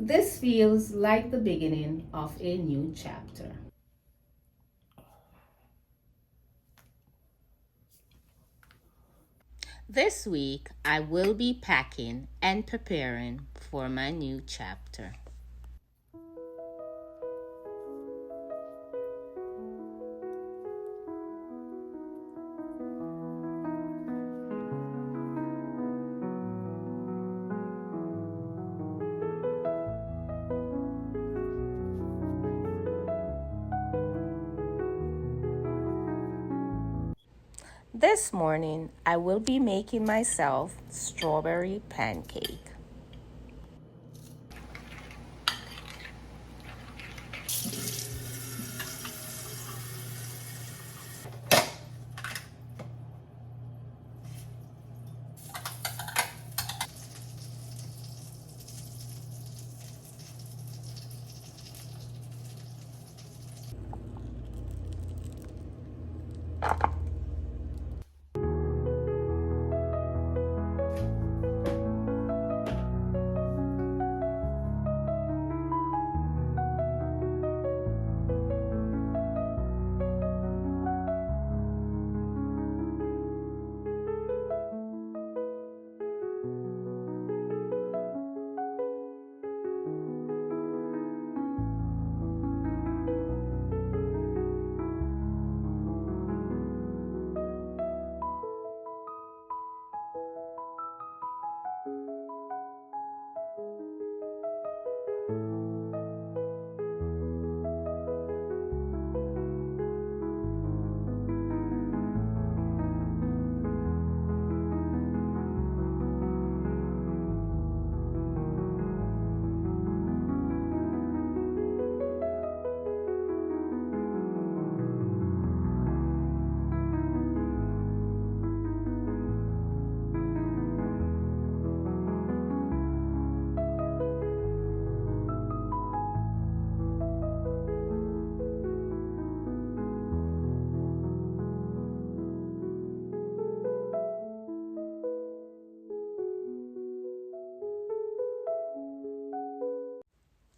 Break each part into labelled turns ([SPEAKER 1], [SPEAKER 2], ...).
[SPEAKER 1] This feels like the beginning of a new chapter. This week, I will be packing and preparing for my new chapter. This morning, I will be making myself strawberry pancake.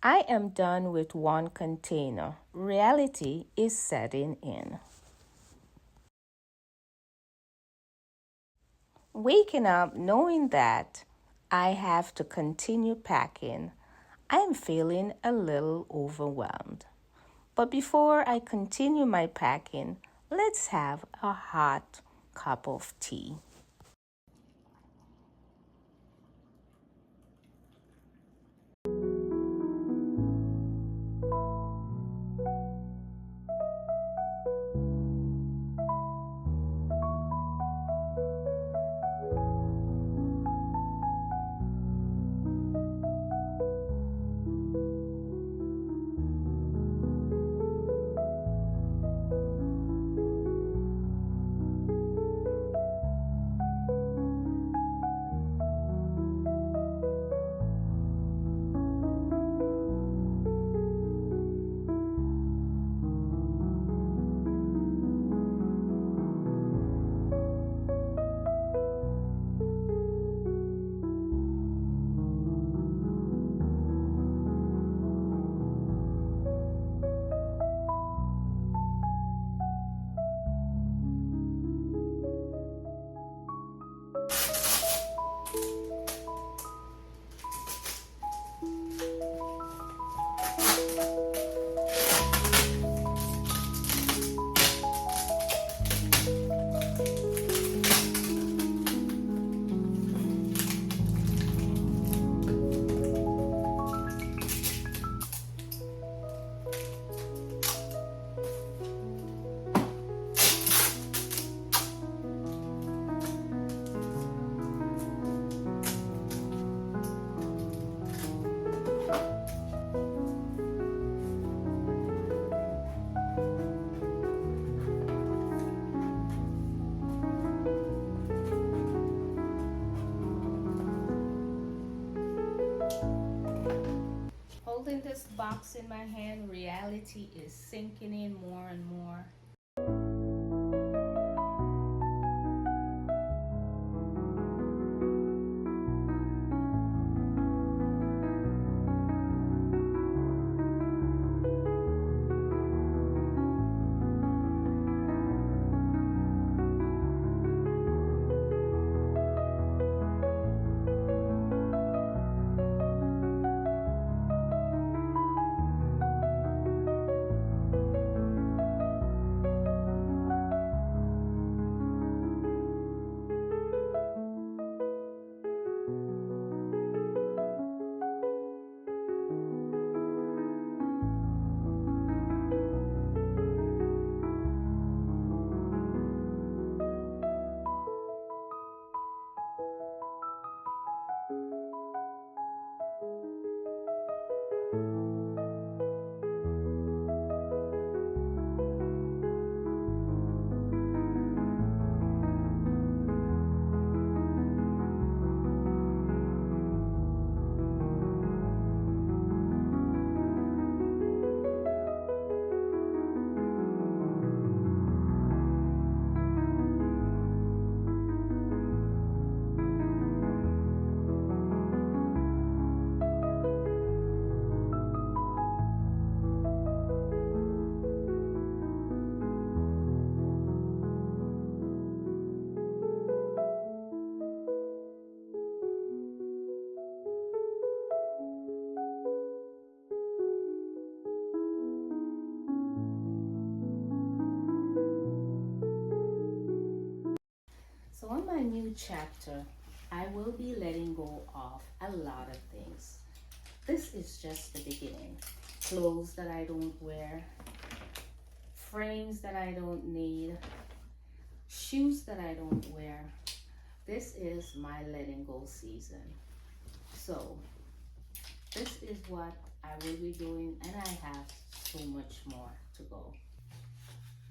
[SPEAKER 1] I am done with one container. Reality is setting in. Waking up knowing that I have to continue packing, I am feeling a little overwhelmed. But before I continue my packing, let's have a hot cup of tea. Holding this box in my hand, reality is sinking in more and more. chapter, I will be letting go of a lot of things. This is just the beginning. Clothes that I don't wear, frames that I don't need, shoes that I don't wear. This is my letting go season. So, this is what I will be doing, and I have so much more to go.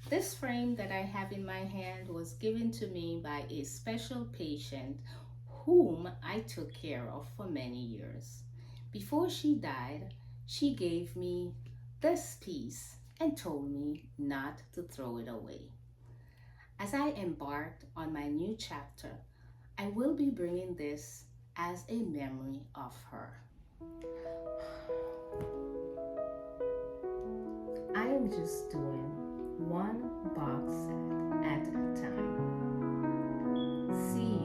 [SPEAKER 1] This frame that I have in my hand was given to me by a special patient whom I took care of for many years. Before she died, she gave me this piece and told me not to throw it away. As I embarked on my new chapter, I will be bringing this as a memory of her. I am just doing one box set at a time. See